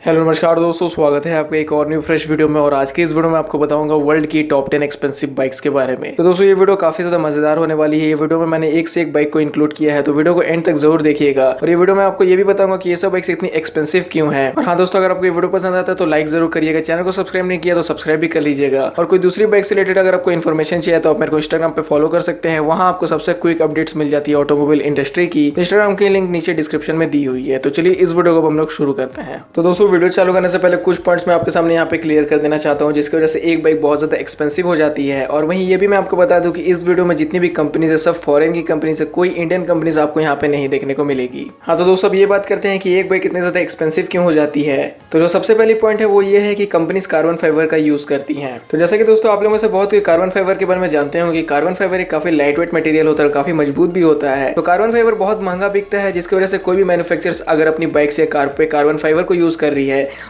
Hello नमस्कार दोस्तों, स्वागत है आपका एक और न्यू फ्रेश वीडियो में। और आज के इस वीडियो में आपको बताऊंगा वर्ल्ड की टॉप 10 एक्सपेंसिव बाइक्स के बारे में। तो दोस्तों ये वीडियो काफी ज्यादा मजेदार होने वाली है। ये वीडियो में मैंने एक से एक बाइक को इंक्लूड किया है, तो वीडियो को एंड तक जरूर देखिएगा। और ये वीडियो में आपको ये भी बताऊंगा कि ये सब बाइक्स इतनी एक्सपेंसिव क्यों है। और हाँ दोस्तों, अगर आपको ये वीडियो पसंद आता है तो लाइक जरूर करिएगा, चैनल को सब्सक्राइब नहीं किया तो सब्सक्राइब भी कर लीजिएगा। और कोई दूसरी बाइक से रिलेटेड अगर आपको इन्फॉर्मेशन चाहिए तो आप मेरे को इंस्टाग्राम पे फॉलो कर सकते हैं, वहाँ आपको सबसे क्विक अपडेट्स मिल जाती है ऑटोमोबाइल इंडस्ट्री की। इंस्टाग्राम की लिंक नीचे डिस्क्रिप्शन में दी हुई है। तो चलिए इस वीडियो को हम लोग शुरू करते हैं। तो दोस्तों वीडियो चालू करने से पहले कुछ पॉइंट्स मैं आपके सामने यहाँ पे क्लियर कर देना चाहता हूँ, जिसकी वजह से एक बाइक बहुत ज्यादा एक्सपेंसिव हो जाती है। और वहीं ये भी मैं आपको बता दूं कि इस वीडियो में जितनी भी कंपनीज है सब फॉरेन की कंपनीज है, कोई इंडियन कंपनीज आपको यहाँ पे नहीं देखने को मिलेगी। हाँ तो दोस्तों अब ये बात करते हैं कि एक बाइक इतनी ज्यादा एक्सपेंसिव क्यों हो जाती है। तो जो सबसे पहली पॉइंट है वो ये है कि कंपनीज कार्बन फाइबर का यूज करती है। तो जैसा कि दोस्तों आप लोगों में से बहुत कार्बन फाइबर के बारे में जानते होंगे, कार्बन फाइबर एक काफी लाइट वेट मटेरियल होता है, काफी मजबूत भी होता है। तो कार्बन फाइबर बहुत महंगा बिकता है, जिसकी वजह से कोई भी मैन्युफैक्चरर्स अगर अपनी बाइक से कार पे कार्बन फाइबर को यूज कर रही है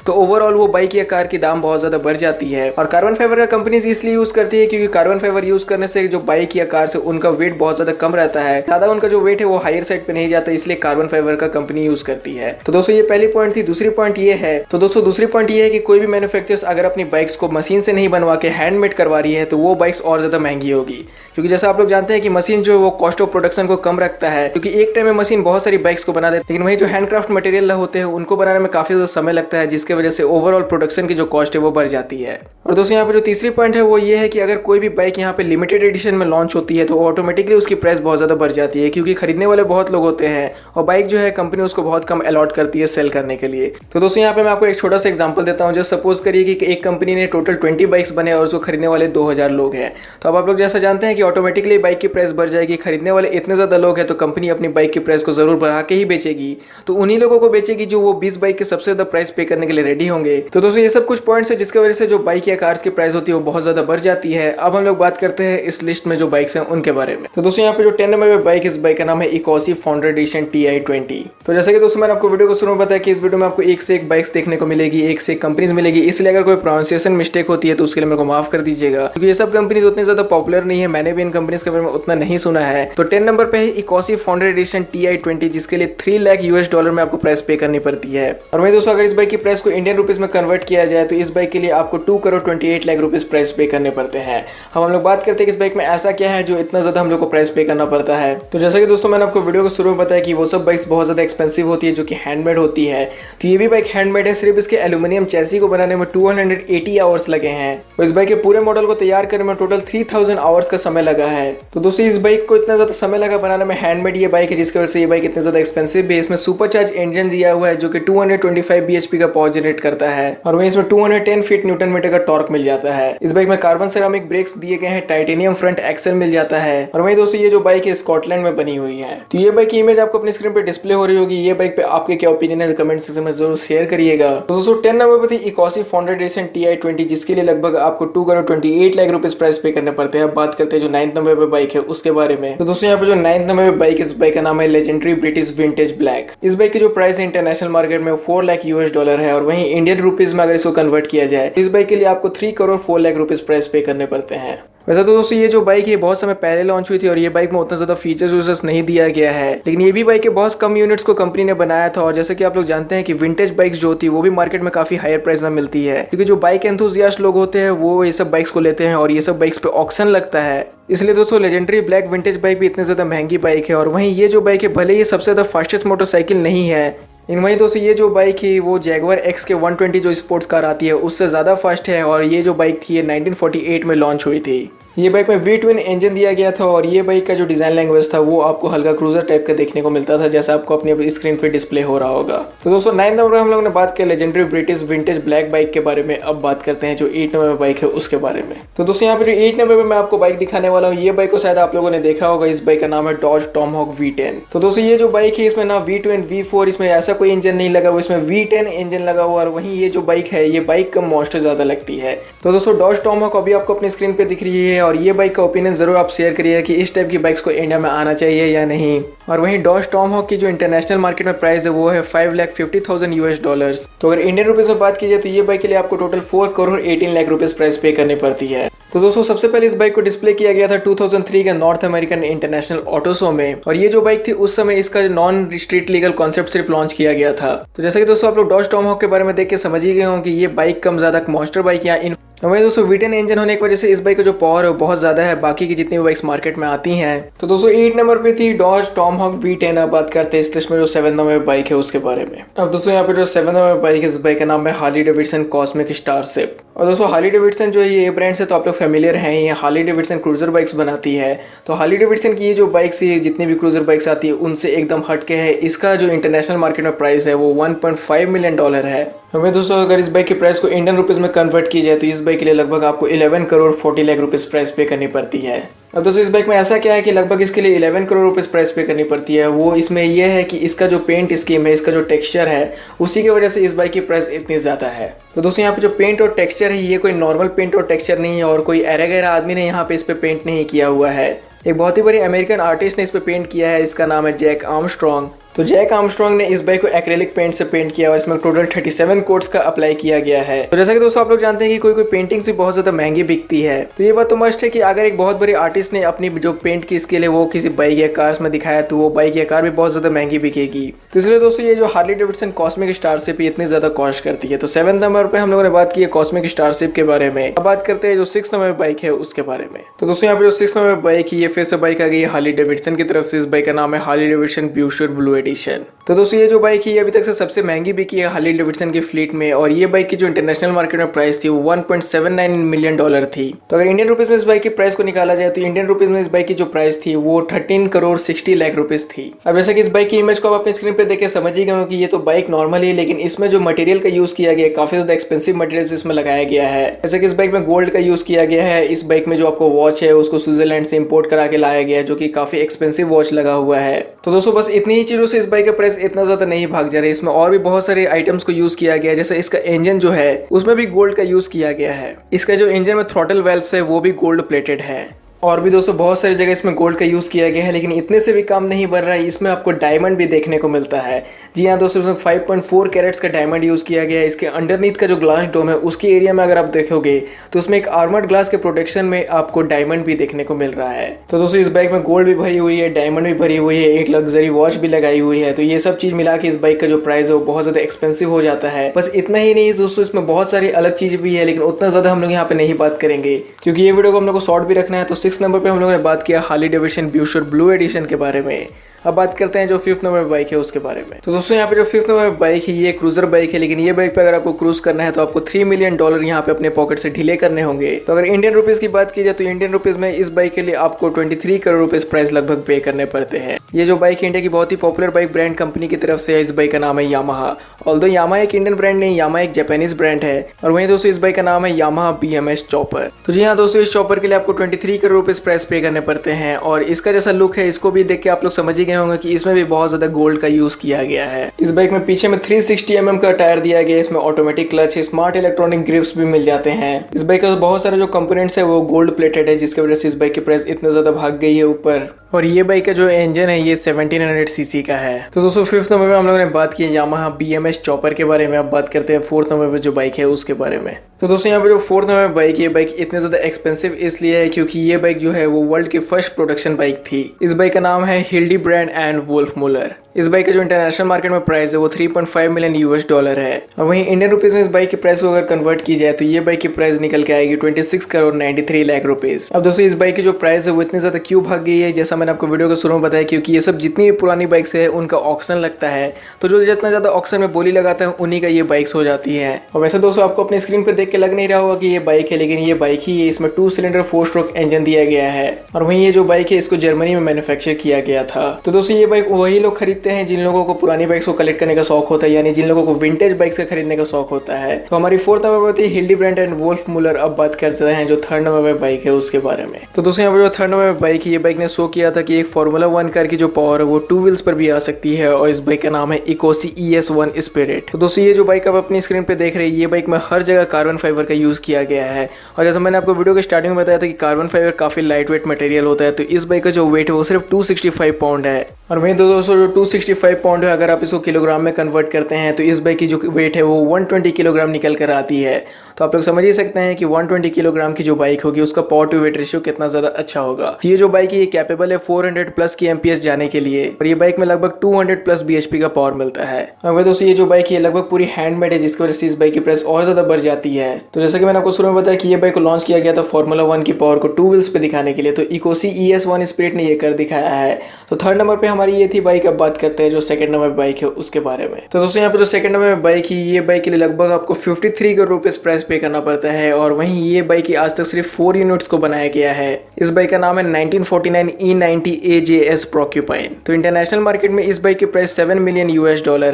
तो ओवरऑल वो बाइक या कार की दाम बहुत ज्यादा बढ़ जाती है। और कार्बन फाइबर का कंपनीज इसलिए यूज करती है क्योंकि कार्बन फाइबर यूज करने से जो बाइक या कार से उनका वेट बहुत ज्यादा कम रहता है, ज्यादा उनका जो वेट है वो हायर साइड पे नहीं जाता, इसलिए कार्बन फाइबर का कंपनी यूज करती है। तो दोस्तों ये पहली पॉइंट थी। दूसरी पॉइंट ये है दूसरी पॉइंट ये है कि कोई भी मैन्युफैक्चरर्स अगर अपनी बाइक्स को मशीन से नहीं बनवा के हैंडमेड करवा रही है तो वो बाइक्स और ज्यादा महंगी होगी, क्योंकि जैसा आप लोग जानते हैं कि मशीन जो है वो कॉस्ट ऑफ प्रोडक्शन को कम रखता है, क्योंकि एक टाइम में मशीन बहुत सारी बाइक्स को बना देती है, लेकिन वही जो हैंडक्राफ्ट मटेरियल होते हैं उनको बनाने में काफी ज्यादा समय लगता है, जिसकी वजह से ओवरऑल प्रोडक्शन की जो कॉस्ट है वो बढ़ जाती है। और दोस्तों यहाँ पे जो तीसरी पॉइंट है वो ये है कि अगर कोई भी बाइक यहाँ पे लिमिटेड एडिशन में लॉन्च होती है तो ऑटोमेटिकली उसकी प्राइस बहुत ज्यादा बढ़ जाती है, क्योंकि खरीदने वाले बहुत लोग होते हैं और बाइक जो है कंपनी उसको बहुत कम अलॉट करती है सेल करने के लिए। तो दोस्तों यहाँ पे मैं आपको एक छोटा सा एग्जांपल देता हूँ। जस्ट सपोज करिए कि एक कंपनी ने टोटल 20 बाइक्स बने और उसको खरीदने वाले 2000 लोग हैं। तो अब आप लोग जैसा जानते हैं कि ऑटोमेटिकली बाइक की प्राइस बढ़ जाएगी, खरीदने वाले इतने ज्यादा लोग हैं तो कंपनी अपनी बाइक की प्राइस को जरूर बढ़ा के ही बेचेगी। तो उन्हीं लोगों को बेचेगी जो वो 20 बाइक के सबसे ज्यादा प्राइस पे करने के लिए रेडी होंगे। तो दोस्तों ये सब कुछ पॉइंट्स है जिसकी वजह से जो बाइक या कार्स की प्राइस होती है वो बहुत ज्यादा बढ़ जाती है। अब हम लोग बात करते हैं इस लिस्ट में जो बाइक्स हैं उनके बारे में। तो दोस्तों यहाँ पे जो 10 नंबर पे बाइक, इस बाइक का नाम है इकोसी फाउंडर एडिशन TI20। तो जैसे कि दोस्तों मैंने आपको वीडियो को शुरू में बताया कि इस वीडियो में आपको एक से एक बाइक्स देखने को मिलेगी, एक से एक कंपनीज मिलेगी, इसलिए अगर कोई प्रोनाउंसिएशन मिस्टेक होती है तो उसके लिए मेरे को माफ कर दीजिएगा, क्योंकि ये सब कंपनीज उतनी ज्यादा पॉपुलर नहीं है, मैंने भी इन कंपनीज के बारे में उतना नहीं सुना है। तो 10 नंबर पे है इकोसी फाउंडर एडिशन TI20, जिसके लिए $3 लाख US में आपको प्राइस पे करनी पड़ती है। और वही दोस्तों अगर इस बाइक की प्राइस को इंडियन रुपीज में कन्वर्ट किया जाए तो इस बाइक के लिए आपको 2 करोड़ 28 लाख रुपीज प्राइस पे करने पड़ते हैं। अब हम लोग बात करते हैं कि इस बाइक में ऐसा क्या है जो इतना ज्यादा हम लोग को प्राइस पे करना पड़ता है। तो जैसा कि दोस्तों मैंने आपको वीडियो को शुरू में बताया कि वो सब बाइक्स बहुत ज्यादा एक्सपेंसिव होती है जो कि हैंडमेड होती है। तो ये भी बाइक हैंडमेड है, सिर्फ इसके एल्यूमिनियम चैसी को बनाने में 280 आवर्स लगे हैं। और इस बाइक के पूरे मॉडल को तैयार करने में टोटल 3000 आवर्स का समय लगा है। तो दोस्तों इस बाइक को इतना ज्यादा समय लगा बनाने में, हैंडमेड ये बाइक है जिसकी वजह से ये बाइक इतनी ज्यादा एक्सपेंसिव भी है। इसमें सुपरचार्ज इंजन दिया हुआ है जो कि 225 bhp का पावर जनरेट करता है, और वहीं इसमें 210 फीट न्यूटन मीटर का टॉर्क मिल जाता है। इस बाइक में कार्बन सेरामिक ब्रेक्स दिए गए हैं, टाइटेनियम फ्रंट एक्सल मिल जाता है। और वहीं दोस्तों ये जो बाइक है स्कॉटलैंड में बनी हुई है। तो ये बाइक की इमेज आपको अपनी स्क्रीन पे डिस्प्ले हो रही होगी। ये बाइक पे आपके क्या ओपिनियन है कमेंट सेक्शन में जरूर शेयर करिएगा। तो दोस्तों 10 नंबर पे थी इकोसी फाउंडर एडिशन TI20, जिसके लिए लगभग आपको 2 करोड़ 28 लाख रुपीज प्राइस पे करने पड़ते हैं। अब बात करते हैं जो 9th नंबर पे बाइक है उसके बारे में। तो दोस्तों यहाँ पे जो 9th नंबर पे बाइक, इस बाइक का नाम है लेजेंडरी ब्रिटिश विंटेज ब्लैक। इस बाइक की जो प्राइस है इंटरनेशनल मार्केट में $4 लाख US है, और वहीं इंडियन रुपीज में अगर इसको कन्वर्ट किया जाए इस बाइक के लिए आपको 3 करोड़ 4 लाख रुपीज प्राइस पे करने पड़ते हैं। वैसे तो दोस्तों ये जो बाइक है बहुत समय पहले लॉन्च हुई थी और ये बाइक में उतना ज्यादा फीचर्स नहीं दिया गया है, लेकिन ये भी बाइक के बहुत कम यूनिट्स को कंपनी ने बनाया था। और जैसे कि आप लोग जानते हैं कि विंटेज बाइक्स जो होती है वो भी मार्केट में काफी हायर प्राइस में मिलती है, क्योंकि जो बाइक एंथुसियास्ट लोग होते हैं वो ये सब बाइक्स को लेते हैं और ये सब बाइक्स पे ऑक्शन लगता है। इसलिए दोस्तों लेजेंडरी ब्लैक विंटेज बाइक भी इतनी ज्यादा महंगी बाइक है। और वहीं ये जो बाइक है भले ही सबसे ज्यादा फास्टेस्ट मोटरसाइकिल नहीं है, इन वहीं दोस्तों ये जो बाइक है वो जैगवार एक्स के 120 जो स्पोर्ट्स कार आती है उससे ज़्यादा फास्ट है। और ये जो बाइक थी ये 1948 में लॉन्च हुई थी। ये बाइक में V-twin इंजन दिया गया था, और ये बाइक का जो डिजाइन लैंग्वेज था वो आपको हल्का क्रूजर टाइप का देखने को मिलता था, जैसा आपको अपनी स्क्रीन पे डिस्प्ले हो रहा होगा। तो दोस्तों 9 नंबर हम लोगों ने बात की legendary British vintage black bike के बारे में। अब बात करते हैं जो 8 नंबर बाइक है उसके बारे में। तो दोस्तों यहाँ पे जो 8 नंबर पे मैं आपको बाइक दिखाने वाला हूँ, ये बाइक को शायद आप लोगों ने देखा होगा। इस बाइक का नाम है डॉज टॉमहॉक V10। तो दोस्तों ये जो बाइक है इसमें ना V-twin V4 इसमें ऐसा कोई इंजन नहीं लगा हुआ, इसमें V10 इंजन लगा हुआ। और वहीं ये जो बाइक है ये बाइक कम मॉन्स्टर ज्यादा लगती है। तो दोस्तों डॉज टॉमहॉक अभी आपको अपनी स्क्रीन पे दिख रही है, और ये बाइक का ओपिनियन जरूर आप शेयर करिए कि इस टाइप की बाइक्स को इंडिया में आना चाहिए या नहीं। और वहीं डॉज टॉमहॉक की जो इंटरनेशनल मार्केट में प्राइस है वो है $5,50,000 US। तो अगर इंडियन रुपीज में बात की जाए तो ये बाइक के लिए आपको total 4 crore 18 lakh rupees price पे करनी पड़ती है। तो दोस्तों सबसे पहले इस बाइक को डिस्प्ले किया गया था 2003 के north American international auto show में। और ये जो बाइक थी उस समय इसका नॉन स्ट्रीट लीगल कॉन्सेप्ट सिर्फ लॉन्च किया किया गया था। तो जैसे कि दोस्तों आप लोग डॉज टॉमहॉक के बारे में देख के समझ ही गए होंगे कि ये बाइक कम ज्यादा मॉन्स्टर बाइक या वही दोस्तों V10 इंजन होने की वजह से इस बाइक का जो पावर है वो बहुत ज़्यादा है बाकी की जितनी भी बाइक्स मार्केट में आती हैं। तो दोस्तों 8 नंबर पे थी डॉज टॉमहॉक V10। अब बात करते हैं इस लिस्ट में जो 7 नंबर बाइक है उसके बारे में। अब दोस्तों यहाँ पे जो 7 नंबर बाइक है इस बाइक का नाम है हार्ली डेविडसन कॉस्मिक स्टारशिप। और दोस्तों हार्ली डेविडसन जो ये ब्रांड से तो आप लोग फेमिलियर हैं, ये हार्ली डेविडसन क्रूजर बाइक्स बनाती है। तो हार्ली डेविडसन की ये जो बाइक्स है जितनी भी क्रूजर बाइक्स आती है उनसे एकदम हटके है। इसका जो इंटरनेशनल मार्केट में प्राइस है वो $1.5 मिलियन है। हमें दोस्तों अगर इस बाइक की प्राइस को इंडियन रुपीज़ में कन्वर्ट की जाए तो इस बाइक के लिए लगभग आपको 11 करोड़ 40 लाख रुपीज़ प्राइस पे करनी पड़ती है। अब दोस्तों इस बाइक में ऐसा क्या है कि लगभग इसके लिए 11 करोड़ रुपीज़ प्राइस पे करनी पड़ती है। वो इसमें यह है कि इसका जो पेंट स्कीम है, इसका जो टेक्सचर है, उसी की वजह से इस बाइक की प्राइस इतनी ज़्यादा है। तो दोस्तों यहाँ पे जो पेंट और टेक्सचर है ये कोई नॉर्मल पेंट और टेक्सचर नहीं है और कोई ऐरा गैरा आदमी ने यहाँ पे इस पे पेंट नहीं किया हुआ है। एक बहुत ही बड़ी अमेरिकन आर्टिस्ट ने इस पे पेंट किया है, इसका नाम है जैक आर्मस्ट्रॉन्ग। तो जैक आर्मस्ट्रॉन्ग ने इस बाइक को एक्रेलिक पेंट से पेंट किया और इसमें टोटल 37 कोट्स का अप्लाई किया गया है। तो जैसा कि दोस्तों आप लोग जानते हैं कि कोई पेंटिंग्स भी बहुत ज्यादा महंगी बिकती है, तो ये बात तो मस्ट है कि अगर एक बहुत बड़े आर्टिस्ट ने अपनी जो पेंट की स्किल है वो किसी बाइक या कार्स में दिखाया तो वो बाइक या कार भी बहुत ज्यादा महंगी बिकेगी। तो इसलिए दोस्तों ये जो हार्ली डेविडसन कॉस्मिक स्टारशिप इतनी ज्यादा कॉस्ट करती है। तो 7 नंबर पे हम लोगों ने बात की है कॉस्मिक स्टारशिप के बारे में। अब बात करते हैं जो 6 नंबर बाइक है उसके बारे में। तो दोस्तों यहाँ पे जो 6 नंबर बाइक है ये फिर से बाइक आ गई है हार्ली डेविडसन की तरफ से। इस बाइक का नाम है हार्ली डेविडसन ब्यूशर ब्लू एडिशन। तो दोस्तों ये जो बाइक है ये अभी तक से सबसे महंगी बिकी है हार्ली डेविडसन की फ्लीट में और ये बाइक की जो इंटरनेशनल मार्केट में प्राइस थी वो $1.79 मिलियन थी। तो अगर इंडियन रुपीज में इस बाइक की प्राइस को निकाला जाए तो इंडियन रुपीज में इस बाइक की जो प्राइस थी वो 13 करोड़ 60 लाख रुपीज थी। अब जैसे कि इस बाइक की इमेज को आप अपनी स्क्रीन पे देख के समझ ही गए हो कि ये तो बाइक नॉर्मल है, लेकिन इसमें जो मटेरियल का यूज किया गया काफी ज्यादा एक्सपेंसिव मटेरियल इसमें लगाया गया है। जैसे कि इस बाइक में गोल्ड का यूज किया गया है। इस बाइक में जो आपको वॉच है उसको स्विट्जरलैंड से इंपोर्ट करा के लाया गया है जो कि काफी एक्सपेंसिव वॉच लगा हुआ है। तो दोस्तों बस इतनी ही चीजों से इस बाइक का प्राइस इतना ज्यादा नहीं भाग जा रहा है। इसमें और भी बहुत सारे आइटम्स को यूज किया गया है। जैसे इसका इंजन जो है उसमें भी गोल्ड का यूज किया गया है। इसका जो इंजन में थ्रॉटल वेल्व्स है वो भी गोल्ड प्लेटेड है। और भी दोस्तों बहुत सारी जगह इसमें गोल्ड का यूज़ किया गया है, लेकिन इतने से भी काम नहीं बन रहा है। इसमें आपको डायमंड भी देखने को मिलता है। जी हाँ दोस्तों, इसमें 5.4 कैरेट्स का डायमंड यूज़ किया गया है। इसके अंडरनीथ का जो ग्लास डोम है उसके एरिया में अगर आप देखोगे तो उसमें एक आर्मर्ड ग्लास के प्रोटेक्शन में आपको डायमंड भी देखने को मिल रहा है। तो दोस्तों इस बाइक में गोल्ड भी भरी हुई है, डायमंड भी भरी हुई है, एक लग्जरी वॉच भी लगाई हुई है। तो ये सब चीज़ मिला के इस बाइक का जो प्राइस है वो बहुत ज़्यादा एक्सपेंसिव हो जाता है। बस इतना ही नहीं दोस्तों, इसमें बहुत सारी अलग चीज़ भी है, लेकिन उतना ज़्यादा हम लोग यहाँ पे नहीं बात करेंगे क्योंकि ये वीडियो को हम लोग को शॉर्ट भी रखना है। तो 6 नंबर पर हम लोग ने बात किया हार्ली डेविडसन ब्यूशर ब्लू एडिशन के बारे में। अब बात करते हैं जो 5th नंबर बाइक है उसके बारे में। तो दोस्तों यहाँ पे जो 5th नंबर बाइक है ये क्रूजर बाइक है, लेकिन ये बाइक पे अगर आपको क्रूज करना है तो आपको $3 मिलियन यहाँ पे अपने पॉकेट से ढीले करने होंगे। तो अगर इंडियन रुपीज की बात की जाए तो इंडियन रुपीज में इस बाइक के लिए आपको 23 करोड़ रुपीज प्राइस लगभग पे करने पड़ते हैं। ये जो बाइक इंडिया की बहुत ही पॉपुलर बाइक ब्रांड कंपनी की तरफ से है। इस बाइक का नाम है यामाहा। ऑल्दो यामाहा एक इंडियन ब्रांड नहीं, यामाहा एक जापानीज ब्रांड है। और वहीं दोस्तों इस बाइक का नाम है यामाहा BMS चॉपर। तो जी हाँ दोस्तों, इस चॉपर के लिए आपको 23 करोड़ रुपीज प्राइस पे करने पड़ते हैं। और इसका जैसा लुक है इसको भी देख के आप लोग समझ ही गए होंगे कि इसमें भी बहुत ज्यादा गोल्ड का यूज किया गया है। इस बाइक में पीछे में 360 mm का टायर दिया गया है। इसमें automatic clutch, smart electronic grips भी मिल जाते हैं। इस बाइक का बहुत सारे जो कंपोनेंट्स है वो गोल्ड प्लेटेड है, जिसकी वजह से इस बाइक की प्राइस इतना ज्यादा भाग गई है ऊपर। और ये बाइक का जो इंजन है ये 1700 सीसी का है। तो दोस्तों 5th नंबर पे हम लोगों ने बात की यामाहा BMS चॉपर के बारे में। अब बात करते हैं 4th नंबर पे जो बाइक है उसके बारे में। तो दोस्तों यहाँ पे जो 4th नंबर बाइक है, ये बाइक इतने ज्यादा एक्सपेंसिव इसलिए है क्योंकि ये बाइक जो है वो वर्ल्ड की फर्स्ट प्रोडक्शन बाइक थी। इस बाइक का नाम है हिल्डेब्रांड एंड वुल्फ मुलर। इस बाइक का जो इंटरनेशनल मार्केट में प्राइस है वो $3.5 मिलियन है। और वहीं इंडियन रुपीज में इस बाइक की प्राइस को अगर कन्वर्ट की जाए तो ये बाइक की प्राइस निकल के आएगी 26 करोड़ 93 लाख रुपीज। अब दोस्तों इस बाइक की जो प्राइस है वो इतनी ज्यादा क्यों भाग गई है, जैसा मैंने आपको वीडियो के शुरू में बताया, क्योंकि ये सब जितनी भी पुरानी बाइक्स है उनका ऑक्शन लगता है। तो जो जितना ज्यादा ऑक्शन में बोली लगाता है उन्हीं का ये बाइक्स हो जाती है। और वैसे दोस्तों आपको अपनी स्क्रीन पे देख के लग नहीं रहा होगा कि ये बाइक है, लेकिन ये बाइक ही है। इसमें 2 सिलेंडर 4 स्ट्रोक इंजन दिया गया है। और वहीं ये जो बाइक है इसको जर्मनी में मैन्युफैक्चर किया गया था। तो दोस्तों ये बाइक वही लोग खरीदते हैं जिन लोगों को पुरानी बाइक्स को कलेक्ट करने का शौक होता है, यानी जिन लोगों को विंटेज बाइक्स का खरीदने का शौक होता है। तो हमारी 4th नंबर पर थी हिल्डेब्रांड एंड वुल्फ मुलर। अब बात करते हैं जो 3rd नंबर पर बाइक है उसके बारे में। तो दोस्तों यहाँ पर जो 3rd नंबर पर बाइक है, ये बाइक ने शो किया था कि एक फॉर्मूला 1 कार की जो पावर है वो 2 व्हील्स पर भी आ सकती है। और इस बाइक का नाम है इकोसी ES1 स्पिरिट। तो दोस्तों ये जो बाइक आप अपनी स्क्रीन पे देख रहे हैं, ये बाइक में हर जगह कार्बन फाइबर का यूज किया गया है। और जैसा मैंने आपको वीडियो के स्टार्टिंग में बताया था कि कार्बन फाइबर काफी लाइट वेट मटेरियल होता है, तो इस बाइक का जो वेट है वो सिर्फ 265 पाउंड है। है। और वहीं दोस्तों जो 265 पाउंड है, अगर आप इसको किलोग्राम में कन्वर्ट करते हैं तो इस बाइक की जो वेट है वो 120 किलोग्राम निकल कर आती है। तो आप लोग समझ ही सकते हैं कि 120 किलोग्राम की जो बाइक होगी उसका पावर टू वेट रेशियो कितना ज़्यादा अच्छा होगा। तो ये जो बाइक है ये कैपेबल है 400 प्लस की एमपीएस जाने के लिए, और ये बाइक में लगभग 200 प्लस bhp का पावर मिलता है। और वही दोस्तों ये जो बाइक है लगभग पूरी हैंडमेड है, जिसकी वजह से इस बाइक की प्राइस और ज़्यादा बढ़ जाती है। तो जैसे कि मैंने आपको शुरू में बताया कि ये बाइक को लॉन्च किया गया था फॉर्मूला 1 की पावर को 2 व्हील्स पे दिखाने के लिए, तो इकोसी ES1 स्पिरिट ने ये कर दिखाया है। तो थर्ड नंबर पे हमारी ये थी बाइक। अब बात करते हैं जो सेकंड नंबर बाइक है उसके बारे में। तो दोस्तों यहाँ पे जो सेकंड नंबर में बाइक है, ये बाइक के लिए लगभग आपको 53 करोड़ रुपीस प्राइस पे करना पड़ता है, और वहीं ये बाइक की आज तक सिर्फ 4 यूनिट्स को बनाया गया है। इस बाइक का नाम है 1949 E90 AJS Porcupine। तो इंटरनेशनल मार्केट में इस बाइक की प्राइस $7 मिलियन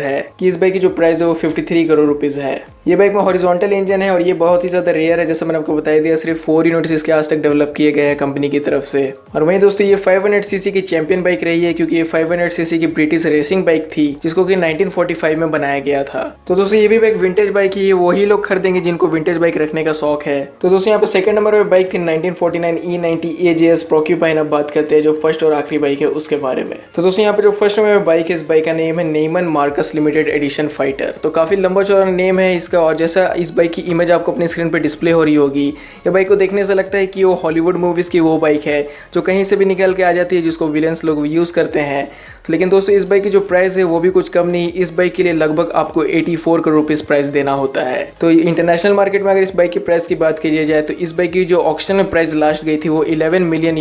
है कि इस बाइक की जो प्राइस है वो 53 करोड़ रुपीस है। ये बाइक में हॉरिजॉन्टल इंजन है और ये बहुत ही ज़्यादा रेयर है, जैसे मैंने आपको बता दिया। सिर्फ 4 यूनिट्स इसके आज तक डेवलप किए गए हैं कंपनी की तरफ से। और वहीं दोस्तों ये 500 सीसी की चैंपियन बाइक रही है, क्योंकि ये 500 सीसी की ब्रिटिश रेसिंग बाइक थी जिसको कि 1945 में बनाया गया था। तो दोस्तों ये भी बाइक विंटेज बाइक है, वही लोग खरीदेंगे जिनको विंटेज बाइक रखने का शौक है। तो दोस्तों यहाँ पे सेकंड नंबर पे बाइक थी 1949 E90 AJS Porcupine। अब बात करते हैं जो फर्स्ट और आखिरी बाइक है उसके बारे में। तो दोस्तों यहाँ पे जो फर्स्ट नंबर पे बाइक है, इस बाइक का नेम है Neyman Marcus limited edition fighter. तो काफी लंबा चौड़ा नेम है इसका, और जैसा इस बाइक की इमेज आपको अपनी स्क्रीन पे डिस्प्ले हो रही होगी, ये बाइक को देखने से लगता है कि वो हॉलीवुड मूवीज की वो बाइक है जो कहीं से भी निकल के आ जाती है, जिसको विलेंस लोग यूज करते हैं। लेकिन दोस्तों इस बाइक की जो प्राइस है वो भी कुछ कम नहीं। इस बाइक के लिए लगभग आपको 84 करोड़ रुपीस प्राइस देना होता है। तो इंटरनेशनल मार्केट में अगर इस बाइक की प्राइस की बात की जाए तो इस बाइक की जो ऑक्शन में प्राइस लास्ट गई थी वो $11 मिलियन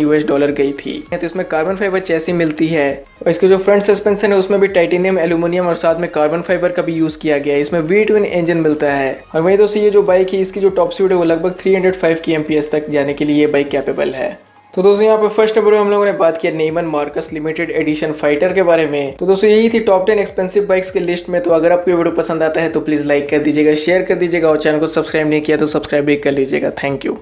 गई थी। तो इसमें कार्बन फाइबर चैसी मिलती है, और इसके जो फ्रंट सस्पेंशन है उसमें भी टाइटेनियम, एल्यूमिनियम और साथ में कार्बन फाइबर का भी यूज किया गया है। इसमें V twin इंजन मिलता है। और वहीं दोस्तों ये जो बाइक है इसकी जो टॉप स्पीड है वो लगभग 305 की एमपीएस तक जाने के लिए ये बाइक कैपेबल है। तो दोस्तों यहाँ पे फर्स्ट नंबर में हम लोगों ने बात किया Neyman Marcus limited edition fighter के बारे में। तो दोस्तों यही थी टॉप 10 एक्सपेंसिव बाइक्स की लिस्ट में। तो अगर आपको ये वीडियो पसंद आता है तो प्लीज लाइक कर दीजिएगा, शेयर कर दीजिएगा, और चैनल को सब्सक्राइब नहीं किया तो सब्सक्राइब भी कर लीजिएगा। Thank you.